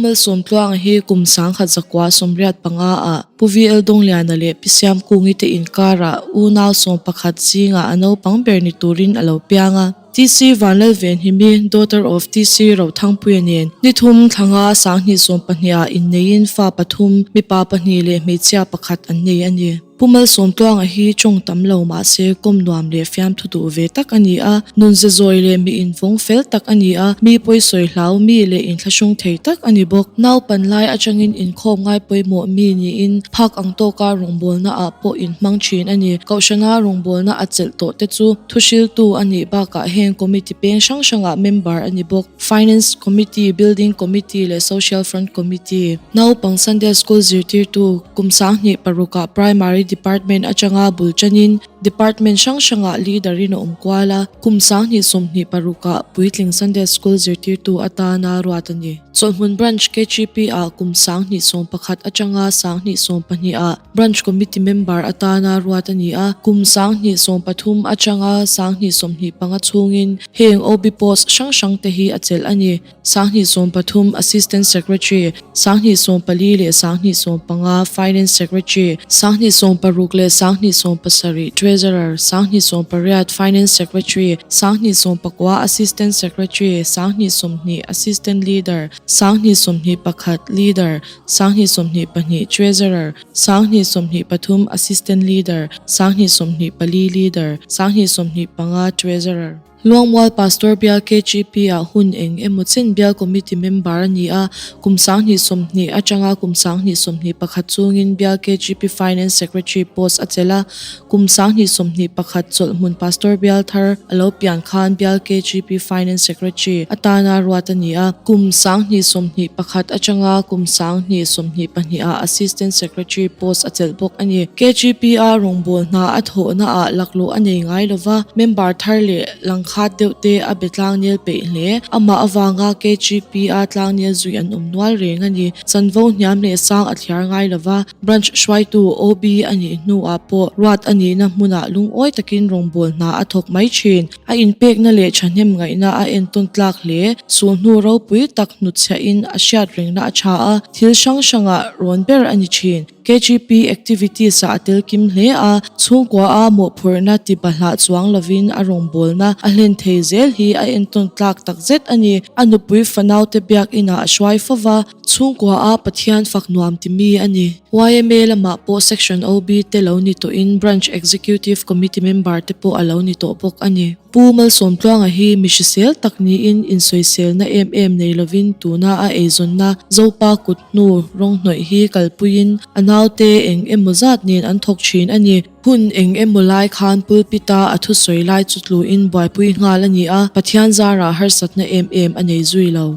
Malsawmtluanga hi kumsang khat zakwa somriat panga a puvi eldong liana le pisiam kungi te inkara unaw som pakhat zinga ano pangberni turin alo pianga TC Lalvenhimi daughter of TC Lalvenhimi nithum Thlahna sangni som pahnia in nein fa pathum Mipa pahni le Hmeichhia pakhat an nei ani Malsawmtluanga hi chong tamlo ma se komnuam le fiam thutu ve tak ani a nunze zoi le mi infong fel tak ani a mi poi soi hlau mi le in thlashung thei tak ani bok naw panlai atangin in khom ngai poimo mi ni in phak ang to ka rongbolna a po in hmangthin ani kaushana rongbolna achel to te chu thushil tu ani ba ka heng committee peng shanga member ani bok finance committee building committee le social front committee naw pang Sunday school chhiartu kumsang ni paruka primary department achanga bulchanin department shanga leader in umkwala kumsang ni somni paruka puitling Sunday school chhiartu atana ruatani Chawlhhmun Branch KGP a kumsang ni som pakhat achanga sang ni som pani a branch committee member atana ruatani a kumsang ni som pathum achanga sang ni somni panga chungin heng OB post shang te hi achel ani sang ni som pathum assistant secretary sang ni som pali le sang ni som panga finance secretary sang ni som parukle sang ni som pasari treasurer sang ni som pariat finance secretary sang ni som pakwa assistant secretary sang ni som ni assistant leader sang ni som ni pakhat leader sang ni som ni pani treasurer sang ni som ni pathum assistant leader sang ni som ni pali leader sang ni som ni panga treasurer Luangwal Pastor Bial KGP a hun eng emutsin Bial Committee member ni a kumsang ni somni achanga kumsang ni somni pakhat chungin Bial KGP Finance Secretary post achela kumsang ni somni pakhat Chawlhhmun Pastor Bial thar alo pian khan Bial KGP Finance Secretary atana ruatani a kumsang ni somni pakhat achanga kumsang ni somni pani a Assistant Secretary post achel bok ani KGP a rongbol na atho na a laklo ani ngai lova member thar le khat deute a betlang nel pe hle ama awanga KGP a tlang nel zui an umnwal reng ani chanvo hniam le sang athiar ngai lova branch shwaitu OB ani nu apo ruat ani na hmuna lung oi takin rongbol na athok mai thin a inpek na le thanem ngai na a enton tlak le sulnu ro pui tak nutcha in a shat reng na acha a thil shanga ronber ani thin KGP activities sa atel kim hle a chungkwa a mo phurna ti balha chuang lovin a rongbol na a hlen theizel hi a enton tlak tak zet ani anupui fanau te biak ina a shwai fawa chungkwa a pathian faknuam ti mi ani YMA lama po section OB te lo ni to in branch executive committee member te po alo ni to pok ani Malsawmtluanga hi mishisel takni in insoisel na nei lovin tuna a ezon na zopa kutnu rongnoi hi kalpuin anaute eng emozat nin an thok thin ani hun eng emolai khan pulpita athu soilai chutlu in boipui ngal ani a pathian zara harsat na anei zuilo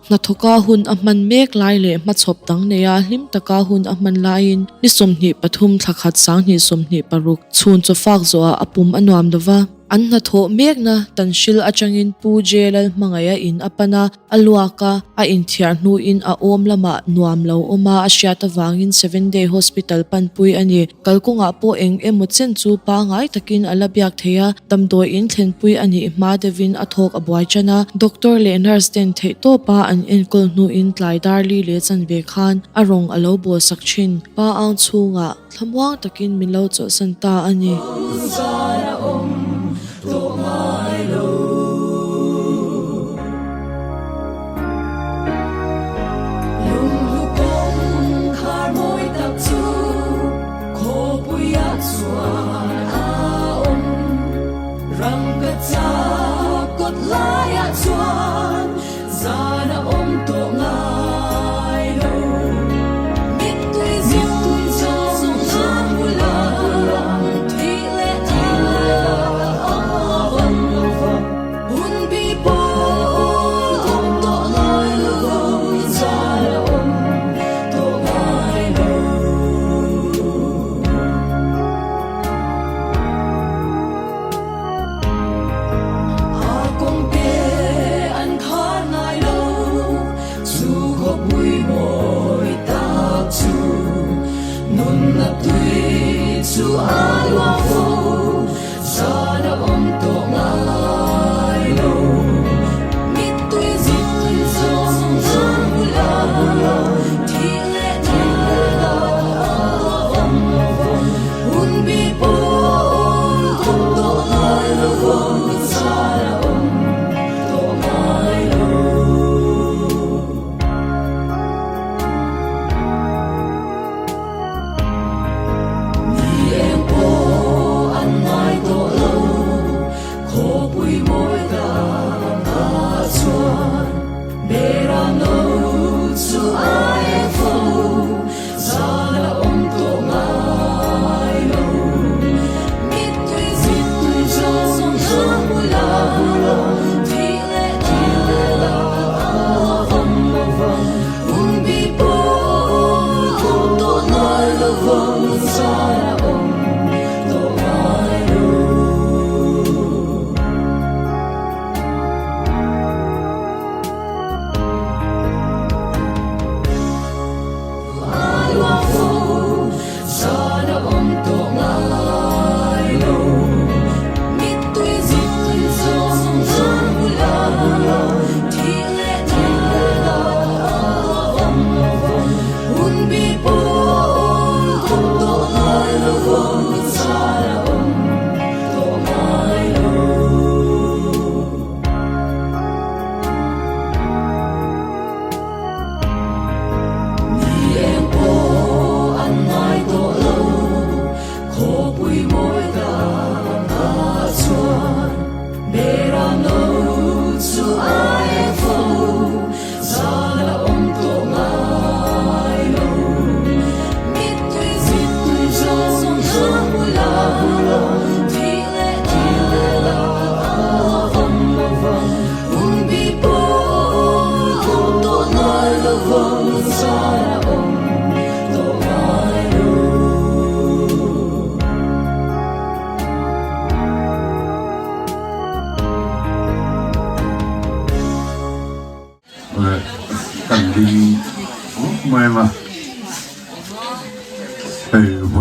na thoka hun ahman mek lai le machhop tang neya hlim taka hun ahman lain ni somni pathum thakhat sang ni somni paruk chhun chofak zo a apum anuam dawa an na tho mek na tanshil achangin pu jelal mangaya in apana alwaka a inthiar hnu in a om lama nuam lo oma a hriat awangin 7-day hospital panpui ani kalkunga po eng emutchen chu pa ngai takin alabyak theya tamdoi in thlenpui ani ma devin athok abwai chana doctor le nurse ten thei to pa an enkol hnu in tlai darli le chanve khan arong alo bo sakchin pa ang chunga thamwang takin minlo cho santa ani Mitthi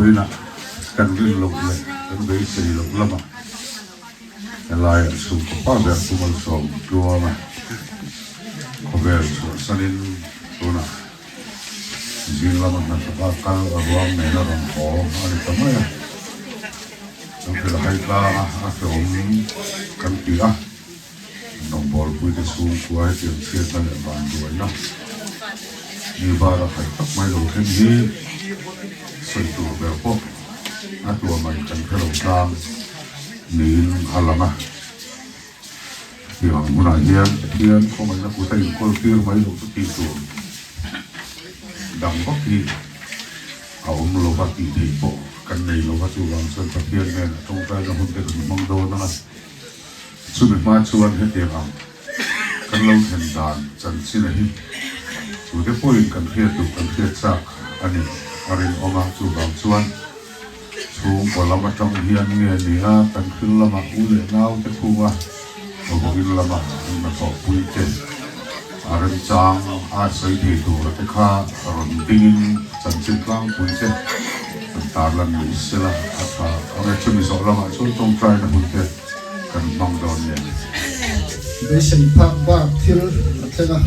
วยนะกันวิ่งลงเลยกันไปสีลงละมาอะไรสุขภาพแบบคุณสมตัวมาขบแบบสันินตัวน่ะจริงละมันนั่นก็การรวมในระดับของอะไรทำไมต้องเป็นใครกล้าอาศัยกันตีอ่ะน้องบอลคุยจะสูงกว่าเสียงเสียกันบางด้วยนะมีบาร์ใครตักไม่ลงขึ้นนี้ส่วนตัวแบบพวกตัวมันกันแค่ลงกลางนี่อะไรนะอย่างมันอะไรเงี้ยเขาไม่นักกุศลคนที่ไม่ลงสักทีตัวดังก็ที่เอาโลภะตีดีโปกันในโลภะจุลังส่วนประเภทเนี่ยตรงใจเราคนเป็นมังโดนะสุดมาชวนให้เตะอ่างกันเราเห็นด่านจันทร์สินะฮิสุดที่พูดกันเพียรตุกันเพียรซักอันนี้อะไรออกมาจุลังชวนชูงก็เรามาจ้องเฮียนเงี้ยนี่ฮะกันขึ้นละมาอุ้ยเงาจะคู่ว่าเราบอกกินละมามาสอบปุยเจ็ดอารมณ์จางอาศัยที่ตัวแต่ข้ารอนดิ้งจันทร์กลางปุยเจ็ดตาลันมิสละอาอะไรช่วยมิสละมาช่วยตรงใจนะปุยเจ็ดกันมองโดนเนี่ยไม่ใช่พักบ้าที่เราเท่านั้น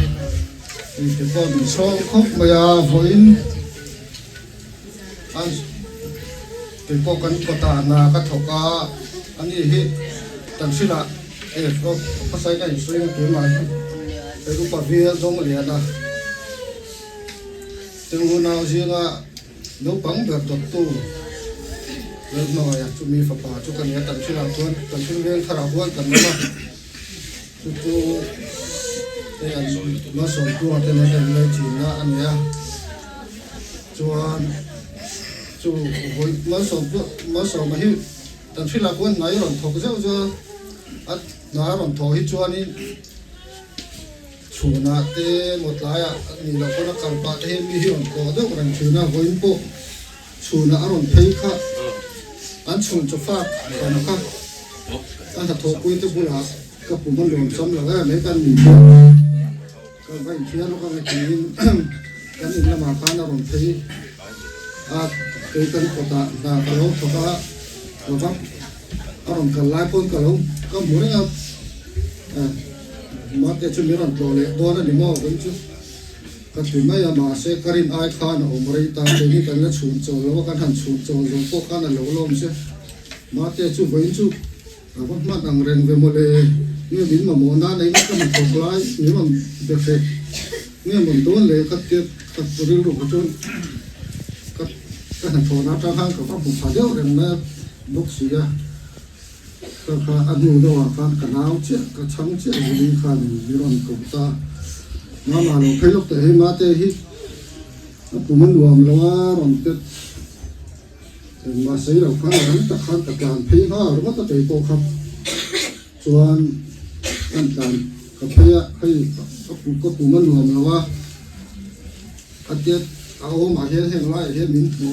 ที่ก็มีช่องคบมายาฝนอันที่ก็กันก็ตาหน้าก็ถกอันนี้ฮิตตั้งชื่อละก็ภาษาไทยสวยงามมากแต่รูปแบบนี้ตรงเรียนนะถึงหัวหน้าเสียงน้องปังแบบตัดตู้เล็กน้อยจะมีฝาจุกันเนี่ยตั้งชื่อละตัวตั้งชื่อเรื่องคาราบวนกันนะจุเนี่ยมาส่งตัวแต่ในเลยจีนนะอันเนี้ยจวนจู่มาส่งมาที่ตั้งชื่อละคนไหนหล่อนถกเจ้าจะอัดไหนหล่อนถกที่จวนนี่ชูนาเตหมดหลายนี่เราคนละกันปะเทมีหล่อนก็ต้องกันชูนาวันโปชูนาหล่อนเพย์ค่ะอันชูจะฝากกันนะครับอันถ้าถกคุยจะบุหรี่ก็ผมมันหลงซ้ำแล้วก็ไม่กันมีเพื่อนก็ไปเที่ยวแล้วก็ไปกินกันนี่ละมาค้านอารมณ์ที่เคยกันก็ตาก็แล้วก็แบบอารมณ์กันไล่พ้นก็แล้วก็หมุนครับมาแต่ชุดนี้รันตัวเลยตัวนั้นนี่มั่วกันชุดก็ถึงไม่มาเสกการินไอค้านอมริตาเดี๋ยวนี้กันแล้วชุนโจแล้วก็กันหันชุนโจลงพวกกันแล้วลมเสียมาแต่ชุดวายชุดว่ามาตั้งเรียนเวมเลยเนี่ยบินมาโมนาในนี้ก็มันตกไล่เนี่ยมันเด็กเนี่ยมันโดนเลยก็เจ็บก็บริรูปจนก็หันโทนาจ้างห้างก็ว่าผมพาเดียวเรื่องนั้นบุกเสียก็อันนู้นด้วยการกันเอาเชี่ยก็ช่างเชี่ยดีขันมีรอนกุตามาลงเพลกแต่ให้มาแต่ฮิผมมันรวมแล้วว่ารอนเต็ดมาใส่เราข้างหลังตะขันตะการเพลข้าหรือว่าตะเตยโตครับส่วนอันการกับเพลให้ก็ผมมันรวมแล้วว่าอาเจ็ดเอามาเห็นเห็นไรเห็นมินหัว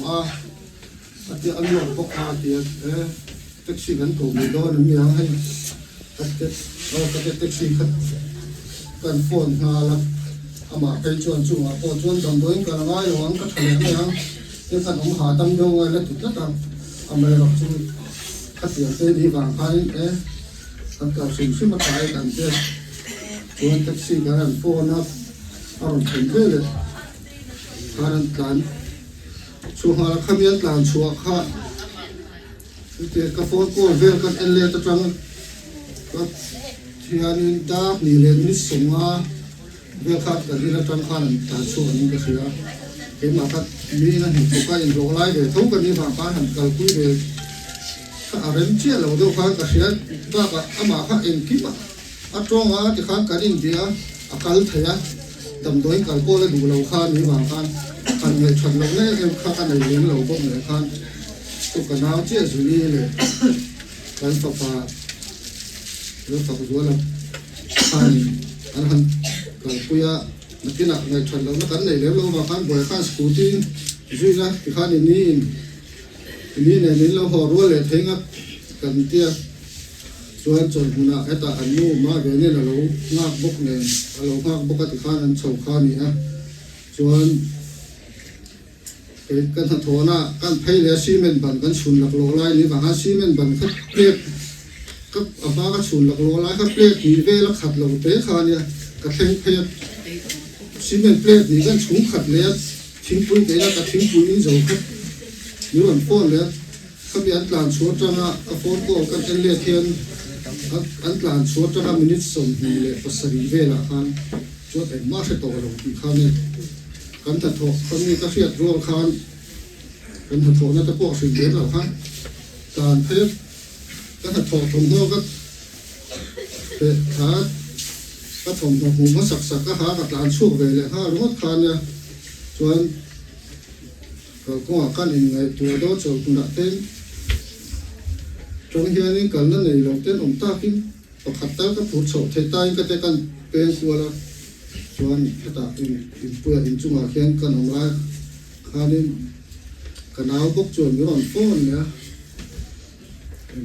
อาเจ็ดอันนี้พกพาเจ็ดแท็กซี่กันถูกมีโดนมีอะไรให้อาเจ็ดแท็กซี่กันโฟนมาแล้วอามาไปชวนจู่พอชวนจำตัวเองกันง่ายหวังก็ทะเลไม่ยังเดี๋ยวกันผมหาตั้งโยงไว้แล้วถูกก็ตั้งอเมริกาจู่ขัดเสียงเตดีบางพันตั้งแต่สิ่งที่มาตายกันเจ้าชวนแท็กซี่กันโฟนนะอารมณ์ถึงเลยการชัวร์ข้ามีอันการชัวร์ข้าเด็กกับโฟนก็เวลกันเอเลตจังก็ที่อันนี้ดาบนี่เลนนิสงาเวลคัดกันที่เราจังขันการชัวร์นี่ก็เสียเห็นมาคัดมีนั่นเห็นตัวก็ยังโรไล่เดี๋ยวทุกกันนี่บางป้าหันกันคุยเดี๋ยวถ้าอะไรเชี่ยเราดูข้าก็เสียบ้าก็อามาข้าเองคิดว่าอัตรงว่าที่ข้ากันอินเดียอาการเทียดำโดยการโก้และดูเราข้านี่บางกันกันเลยฉันเราเนี่ยข้ากันในเลี้ยงเราพวกเนี่ยข้าตุกน้ำเชี่ยสุรีเลยกันฝาแล้วฝาตัวเราข้านี่อันนั้นกันคุยนักกินในฉันเราเนี่ยกันในเลี้ยงเราบางกันบ่อยข้าสกูตี้จุดนะที่ข้านี่นี่เนี่ยเราหัวรัวเลยทิ้งกันเตี้ยส่วนหัวหน้าไอ้ตาอันนู้มาเดี๋ยวนี้เรางาบกเนี่ยเรางาบกติข้านั้นชาวข้านี่นะส่วน กันทันโทน่ะกันเพลเลซีเมนต์บันกันชุนหลักโลไลนี่บางซีเมนต์บันครับเปรียบกับอาบ้าก็ชุนหลักโลไลครับเปรียบมีเวลขัดเราเตะขาเนี่ยกับเทงเพลซีเมนต์เปรียบนี่กันชุนขัดเลยทิ้งปุ๋ยเตะแล้วกับทิ้งปุ๋ยนี่โจครับนี่มันป้อนเลยครับยันหลานชัวจังอ่ะกับโฟนก็กันเลี้ยเทียนอันหลานชัวจังอ่ะมินิสส่งดีเลยภาษาดีเวลาคันชัวแต่มาเสร็จตัวเราที่ขาเนี่ยกันทันโทคนนี้ก็เสียดรัวคันกันทันโทนั่นจะพวกสิ่งเดียวกันการเพลกันทันโทถมหัวก็เตะขาก็ถมหัวสักก็หากับหลานช่วยเลยฮะรถคันเนี่ยส่วนก็กันยังไงตัวโดดโจคุณละเต้นตรงเฮียนี่กันนั่นเลยเราเต้นอมตากินประคัตตาก็ผูดโฉบเทตายก็จะกันเป็นตัวละส่วนถ้าตาอินเปื่อยอินจุงอาเขียนกันอมไรคานี่กันเอาพวกจวนร้อนฟ้อนเนี่ย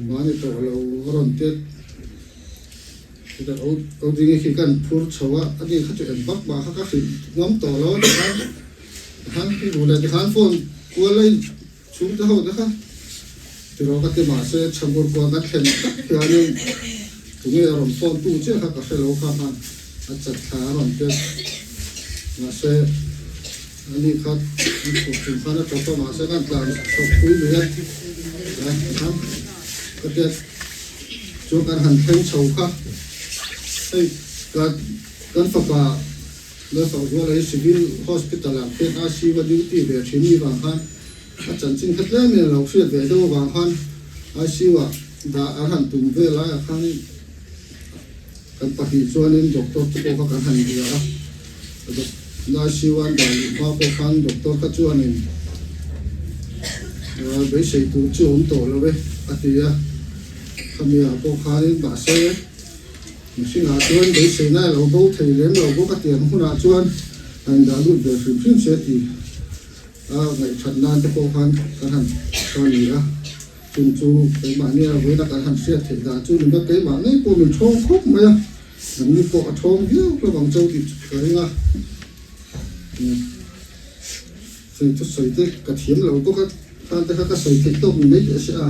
มาในตัวเราร้อนเต้นแต่เอาจริงๆคือกันพูดโฉบว่าอันนี้เขาจะเอ็นบักบาเขาก็คือง้อมต่อแล้วนะครับท่านที่ดูแลที่ท่านฟ้อนกลัวเลยชุบเท่านะครับที่เราก็จะมาเสียชั่งกลัวกันเห็นที่อันนี้ถึงจะรำฟ้อนตู้เจ้าก็เฟลโลข้ามอาจจะขารำเจ้ามาเสียอันนี้ครับถูกถึงขั้นจะต้องมาเสียกันกลางตกคุยเลยนะครับก็จะช่วยกันหันเพ่งเฉาครับให้การฝึกว่าแล้วฝั่งว่าอะไรสิวิลฮอสพิทอลเป็นอาชีวดิวตี้แบบที่มีบางครั้งอาจารย์จริงคัดเล่นเนี่ยเราเชื่อแบบดูบางครั้งอาชีวะดาอาหารตุ่มเวลาครั้งกันปฏิส่วนนี้ดรทุกคนกันหันเดียวอาชีวะดาว่าพวกครั้งดรก็ชวนนี้ไปใช้ตัวจุ่มโตแล้วเว้ยปฏิยาขมีอาพวกครั้งนี้บาเซ่สิ่งหาชวนไปใช้ในเราโบเทเลนเราโบกเตียนหุ่นหาชวนอันดาลุดเดือดฟิล์มเสียทีในชั้นนั้นจะพบกันกันหันตอนนี้จุนจูไปบ้านเนี่ยเวลาการหันเสียถึงดาจูนก็ไปบ้านนี่พวกมันชงครบไหมมันมีพวกชงเยอะระหว่างเจ้าติดกันนะสิ่งที่ใส่ที่กระเทียมเราก็การแต่ก็ใส่ที่ต้มไม่เยอะใช่ไหม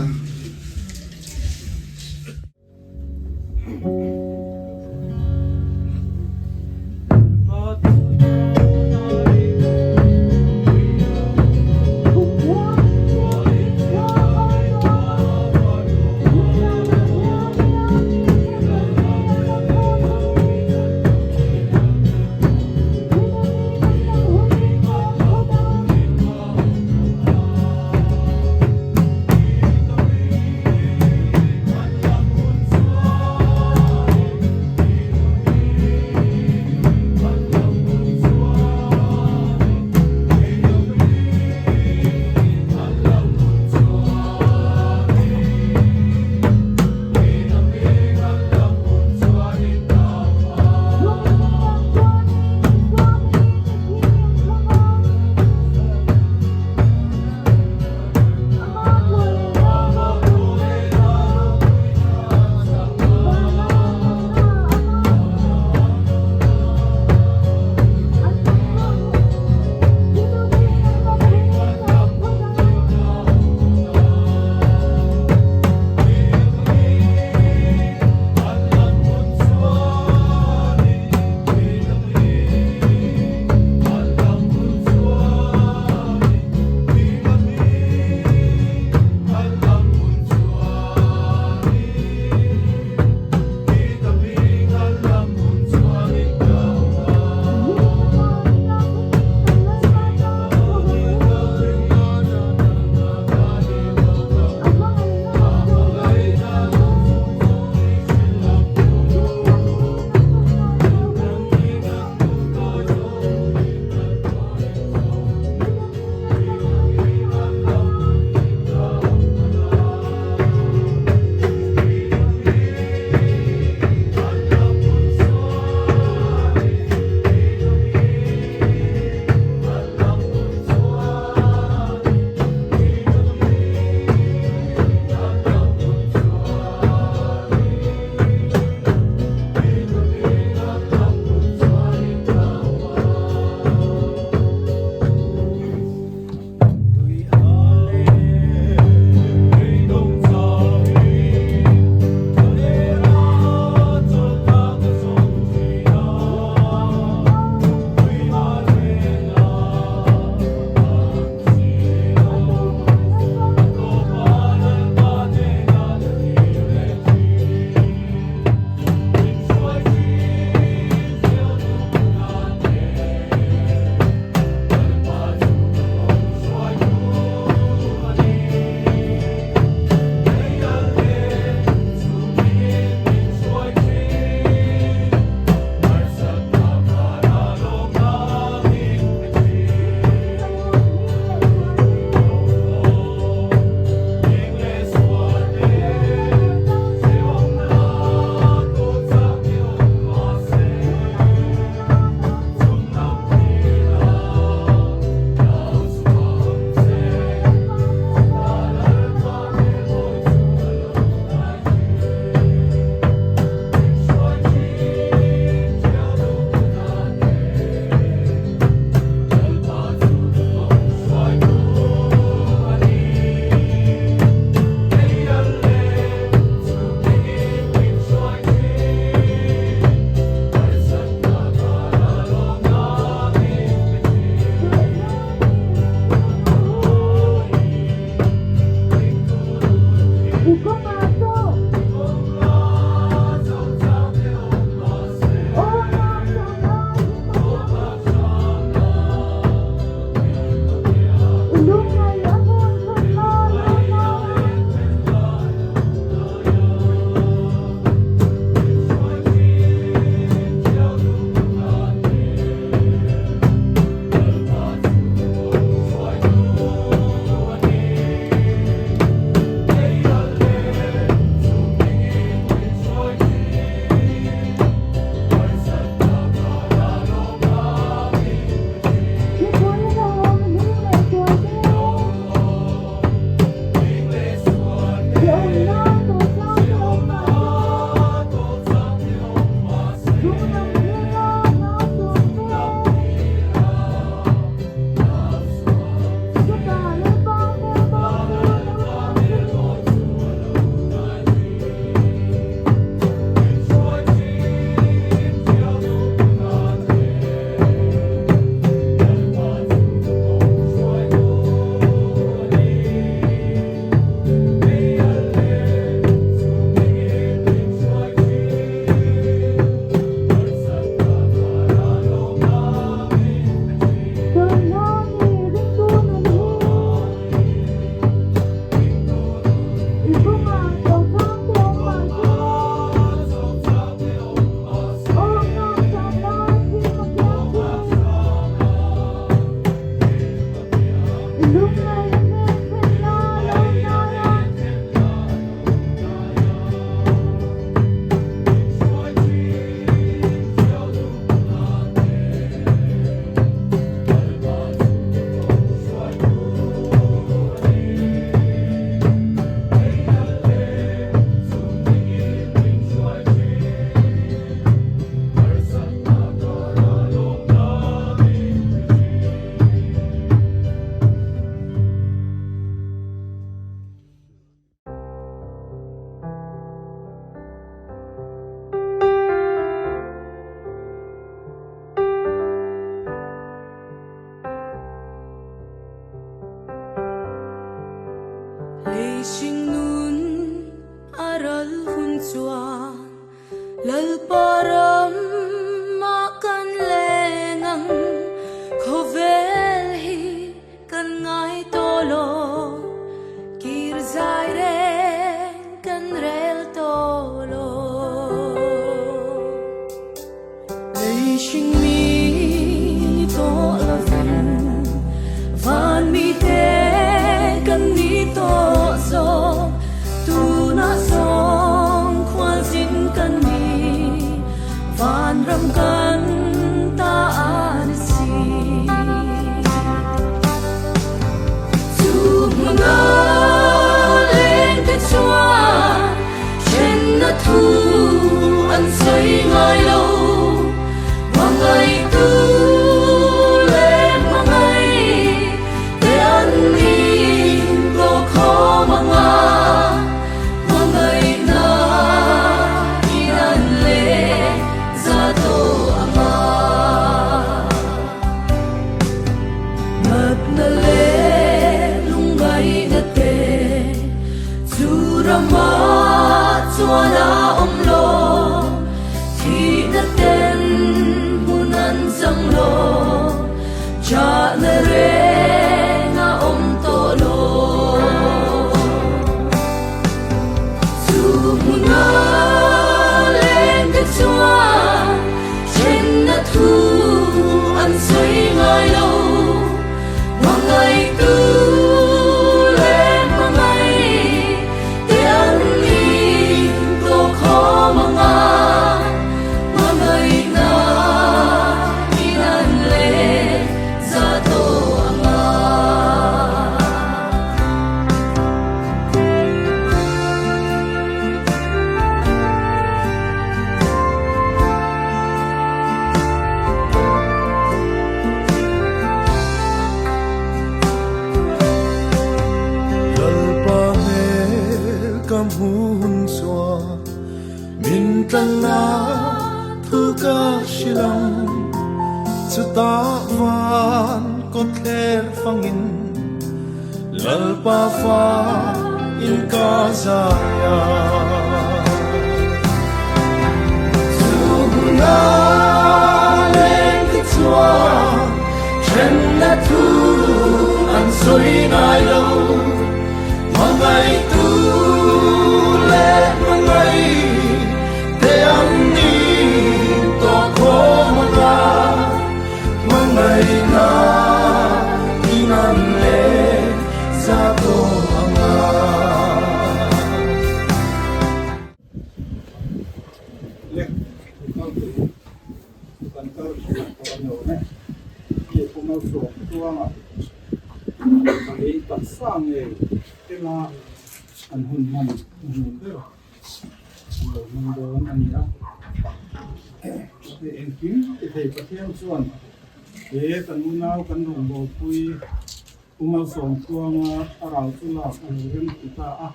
Malsawmtluanga arau chula Lalrindiki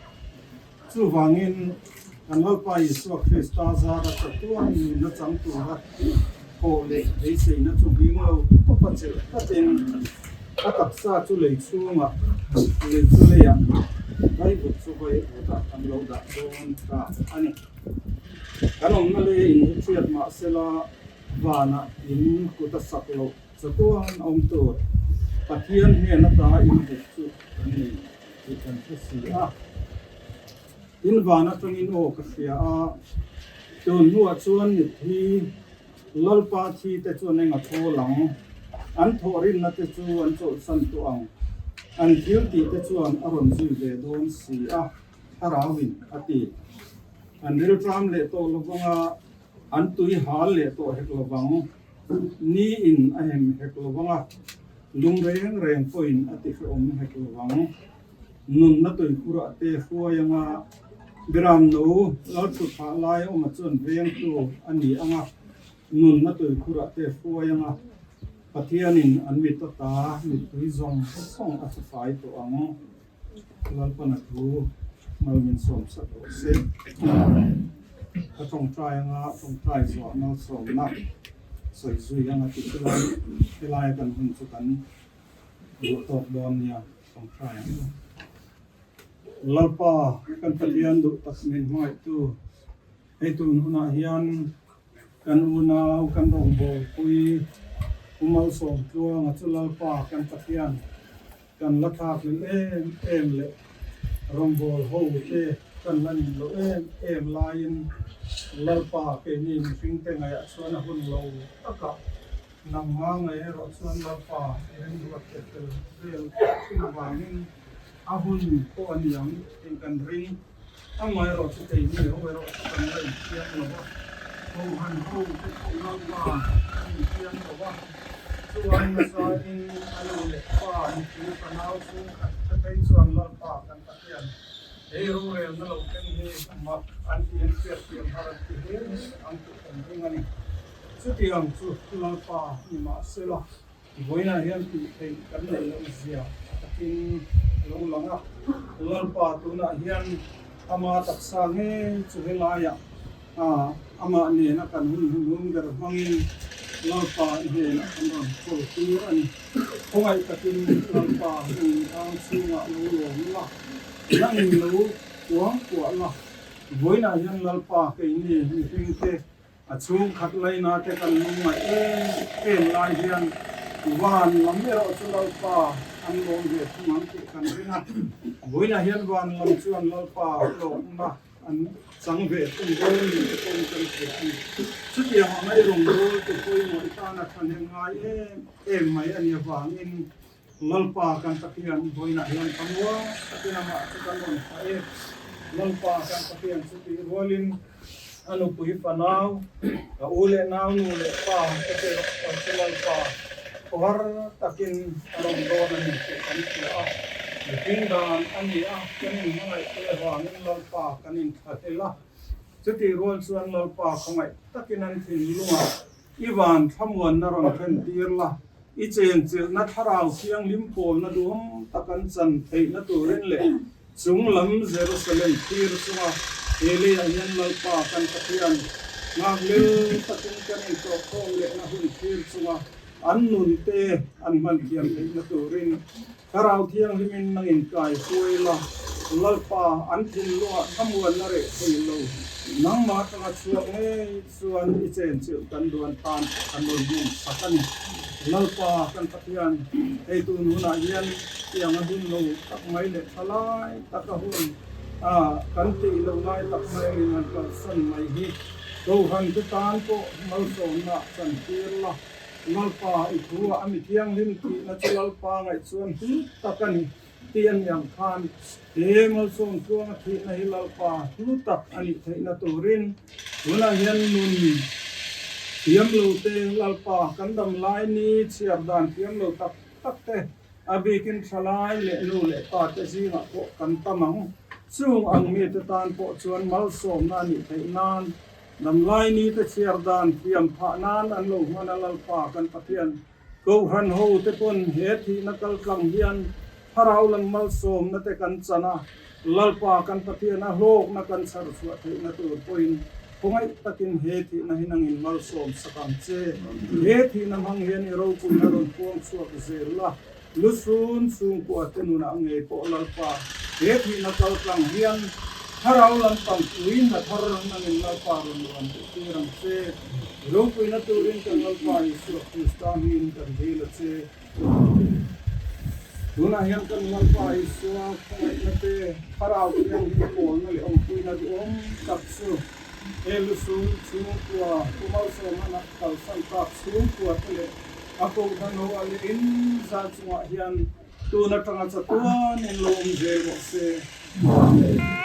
chu wangin kan lo pa Yesu Krista zara chatuan na changtu ko le sei na chu bingo pa che paten akapsa chu le chunga le chu le ya bai bu chu bai ta kan lo da don ta ani kanom na le in chiat ma sela wana in ku ta saklo chatuan om to Pathian he na ta in chu ani kan si in vana tangin o ka sia a to nuwa chuan mitthi lalpa thi te chu nei nga tho lang an thorin na te chu an cho san tu ang an thil ti te chuan a ron zui ve don si a harawin ati an ril tram le to lovanga an tui hal le to hek lovang ni in ahem hek lovanga lung reng poin ati om hek lovang nun na tui kura te khuayanga biram no lar tu pha lai o ma chon veng tu ani anga nun na tui kura te khuayanga pathianin an mit ta mit rizong song a fai to ang lalpana thu malmin som sa to se ka tong trai anga tong trai so na som na soi zui anga ti lai kan hun chu kan lu tok don nia tong trai lalpa kan pathian du tasmin mai tu ei tu huna hian kan una kan rong bo pui Malsawmtluanga lalpa kan pathian kan lathak le em le rombol ho te kan lan lo em lain lalpa ke ni fing te ngai chuan a hun lo taka namma ngai ro chuan lalpa en ruat te tel na wangin a hun ko aniang in kan ring amai ro chu te ni ho ro kan lai tiang lo ho han ho te lalpa ni tiang lo wa chuan sa in alo le pa ni chu panau chu ka kai chuan lalpa kan pathian ei ro re na lo ken hi ma an tien tiang harat ti he ang tu kan ringani chu tiang chu lalpa ni ma sela voina hian ti thei kan le lo zia takin lo langa lalpa tu na hian ama taksa nge chu helaya ama ne na kan hun gar mangin lalpa he na kan ko tu ani khoi takin lalpa hu ang sunga lo lo la nang lo kuang kwa la voina hian lalpa ke ni hing te a chung khat lai na te kan mai em lai hian van lam ero chu lalpa an long ve thumang ti kan ringa voina hian van lam chuan lalpa lo na an sang ve tung go ni tung kan ti chu ti ang mai rong do tu koi mo ta na than ngai em mai ani wangin lalpa kan takian voina hian kamwa takin ma kan on lalpa kan takian chu ti rolin anu pui panau ka ule nau nu le pa te lalpa kohar takin arong do na ni kan ti a Tingdan ani kanin mangai le wangin lalpa kanin thatela chuti rol chuan lalpa khongai takinan thin lunga iwan thamuan na ron khen tirla I chen chil na tharau siang limpol na dum takan chan thei na turin le chung lam Jerusalem tir chunga ele ayan lalpa kan pathian ngaglil takin kanin to khong le na hun tir chunga an nun te an man thiam thei na turin Karau thiang himin nang in kai kuila lalpa an thin lua thamuan na re thei lo nang ma tanga chuak nge chuan I chen chil kan duan tan kan lo bum sakani lalpa kan pathian ei tu nuna hian tiang a hun lo tak mai le thalai tak a hun kan ti lo lai tak mai ngan kan san mai hi Kohhran te tan ko Malsawmna chan tirla lalpa ikhua ami thiang lim ti na lalpa ngai chuan takani tian yang khan Malsawmtluanga tihna hi lalpa tak ani theina turin tuna hian nun tiam lo te lalpa kan dam lai ni chiardan tiam lo tak te abikin thalai le nu le ta te zinga ko kan tamang chung ang mi te tan po chuan Malsawmna ni theinan dam lai ni te chiardan tiam pha nan an lo mana lalpa kan pathian Kohhran ho te pon he thi na kal tlang hian harau lang Malsawmna te kan chana lalpa kan pathian a hlok na kan char suwa theina tur point Pungai takin he thi na hinangin Malsawm sakam che he thi na mang hian I ro kun na ron puang suak zela lusun sung ko atenuna nge po lalpa he thi na kal tlang hian harau lam pang tuin na thar nangin lalpa ron ron tirang che ro kuin na turin kan lalpa Isu Kristahin kan dela che tuna hian kan lalpa Isu pungai na te harau yang pol na le kuin na om taksu elusun chung tua Malsawmna kal san tak chung tua tele ako kan ho ali in za chunga hian tu na tanga cha tuan in lom je mo se amen.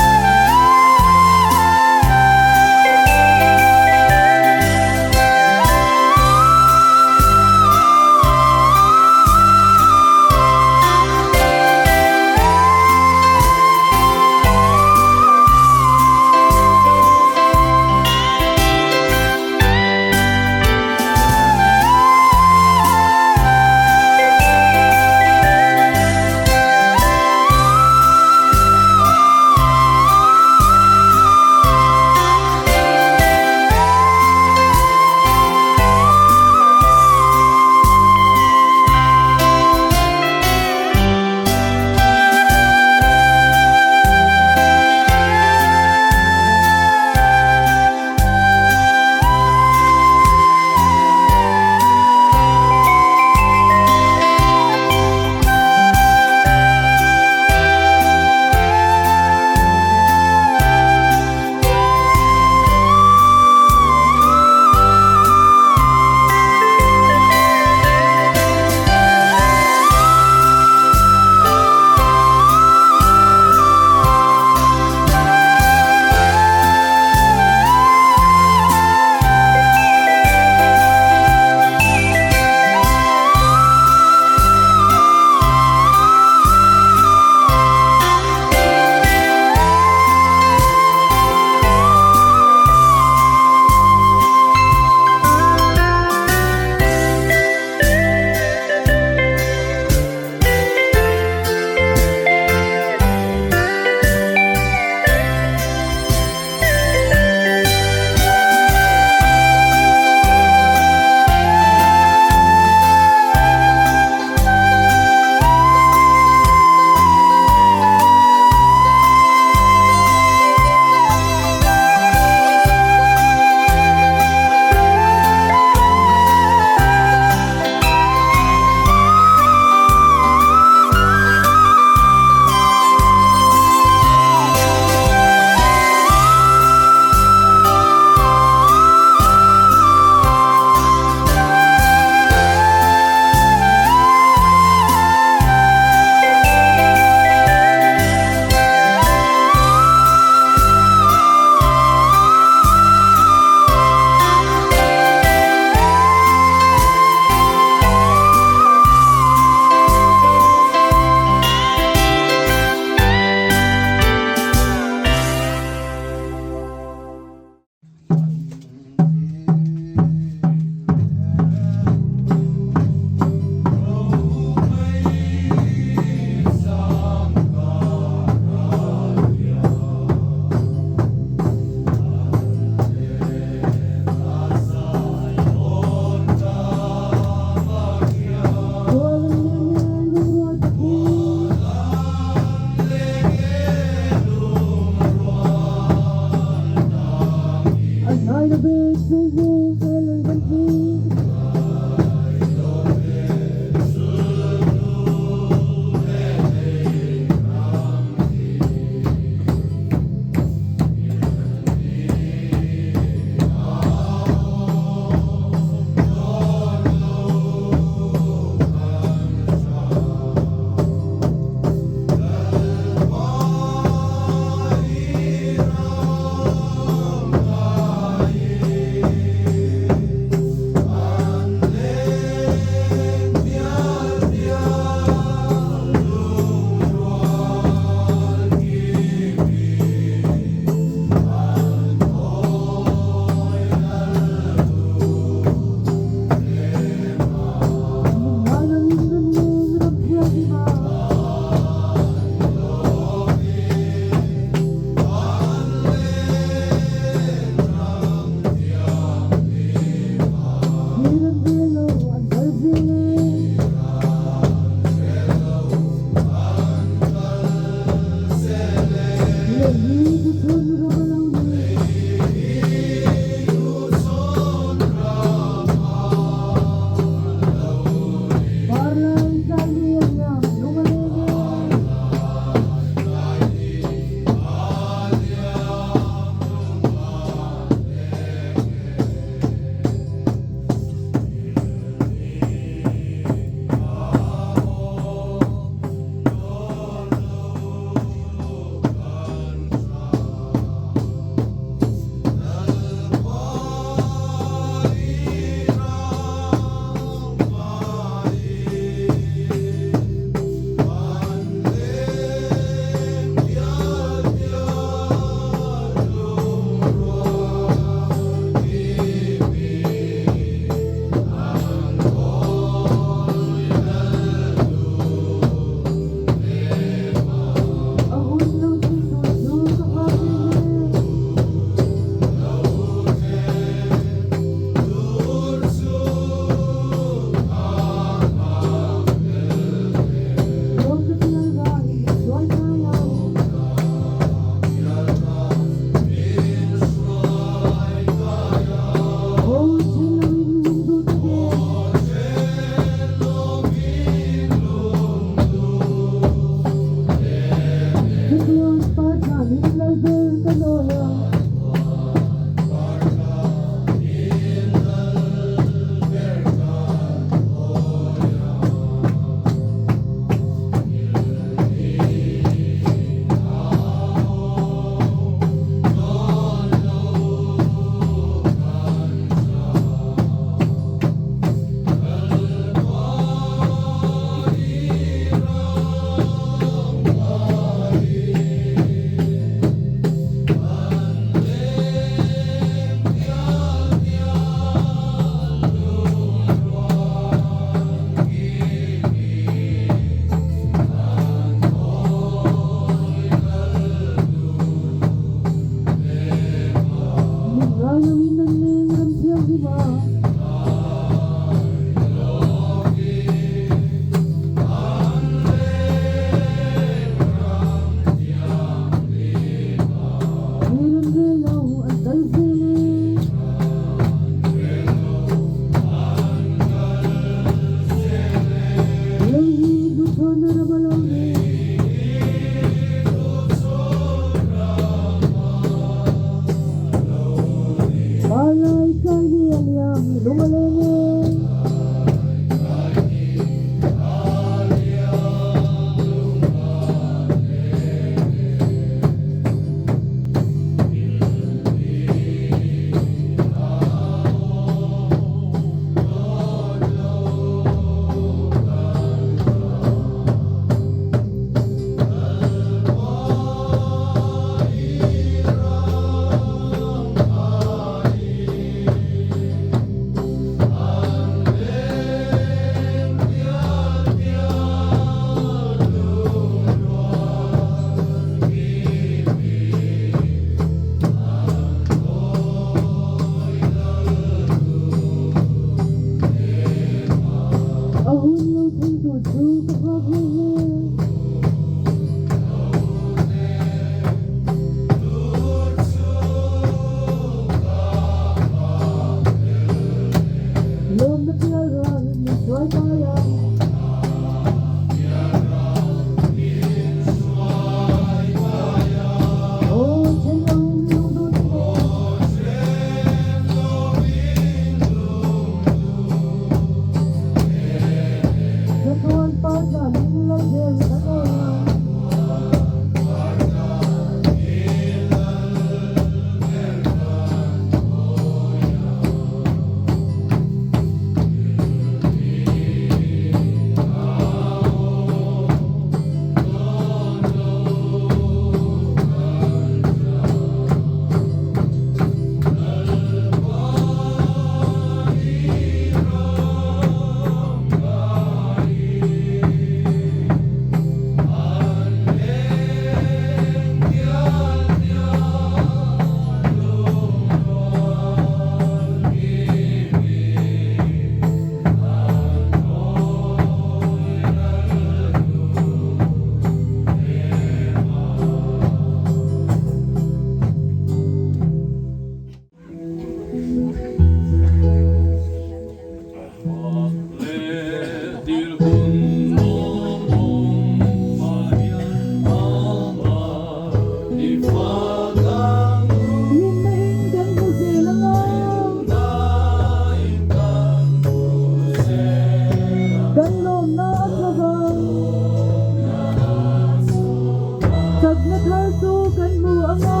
giấc na thar su kan mu anga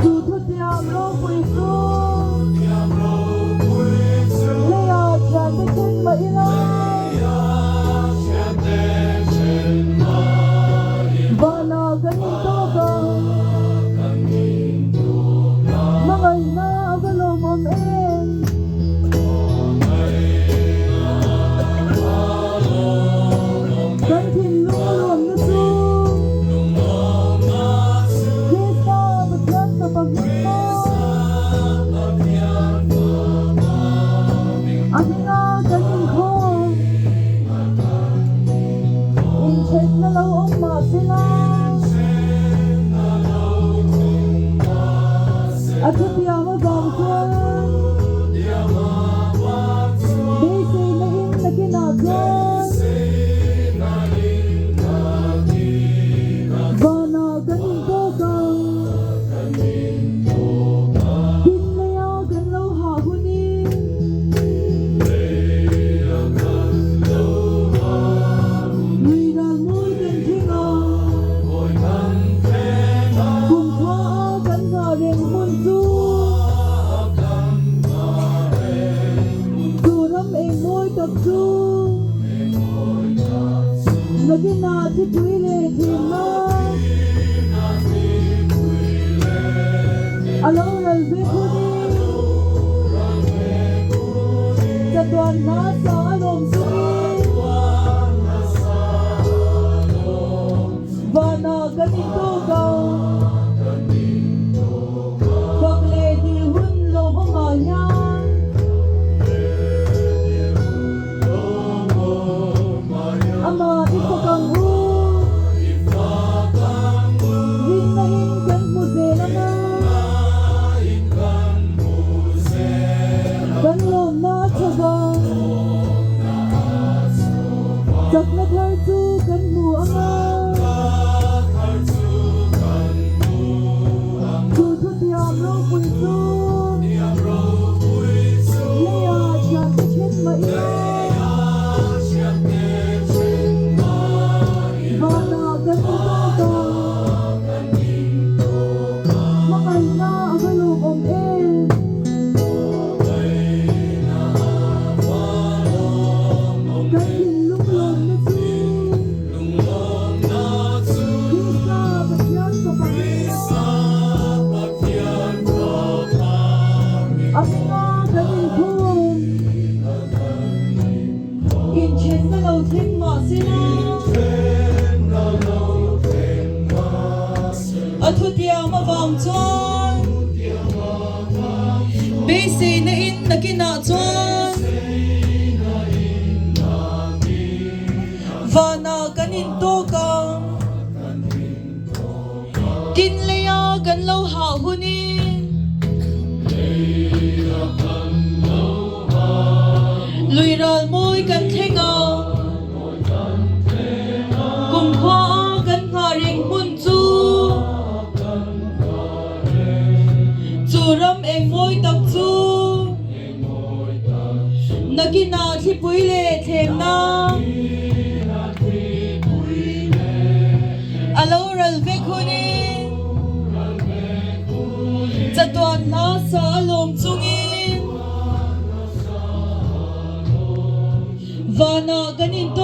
tu thu tiam ro pui su le ya cha te chen ma ila bana kan to ka mangai na agalom om en chanchin lum na su Krista batyan sa pagmamo ahinga kanin ko in check na law ang masila at sa tiyama bangkwan Bese na in na ginagawa Bana kanin ko kang Pinlaya ganlaw hahunin Luiral mo'y kantinga Kung kwaa kan hareng munso Turam ay mo'y takso Nagina si Puile Tihna Lalrindiki sa Thlahna sa alom sungin Bana ganito ka Bakle di hun lo Hmeichhia Ama ipakang hu Hinahin kan musela na Ganlom na chhawn Sak na thar su kan mu anga Tu thu tiam ro pui su le ya cha te chen ma ila bana ganito ka mangai na agalom om en chanchin lum na su Krista batyan sa pagmamo ahinga kanin ko in chen na law thing ma sila athu tiama bangchuan Bese na in na kina chuan Vana kanin to ka Kinleya ganlaw hahunin Luiral mo'y kan thenga Kung kwaa kan hareng munso Turam ay mo'y takso Nagina si Puile Thlahna Lalrindiki sa Thlahna sa alom sungin Vana ganito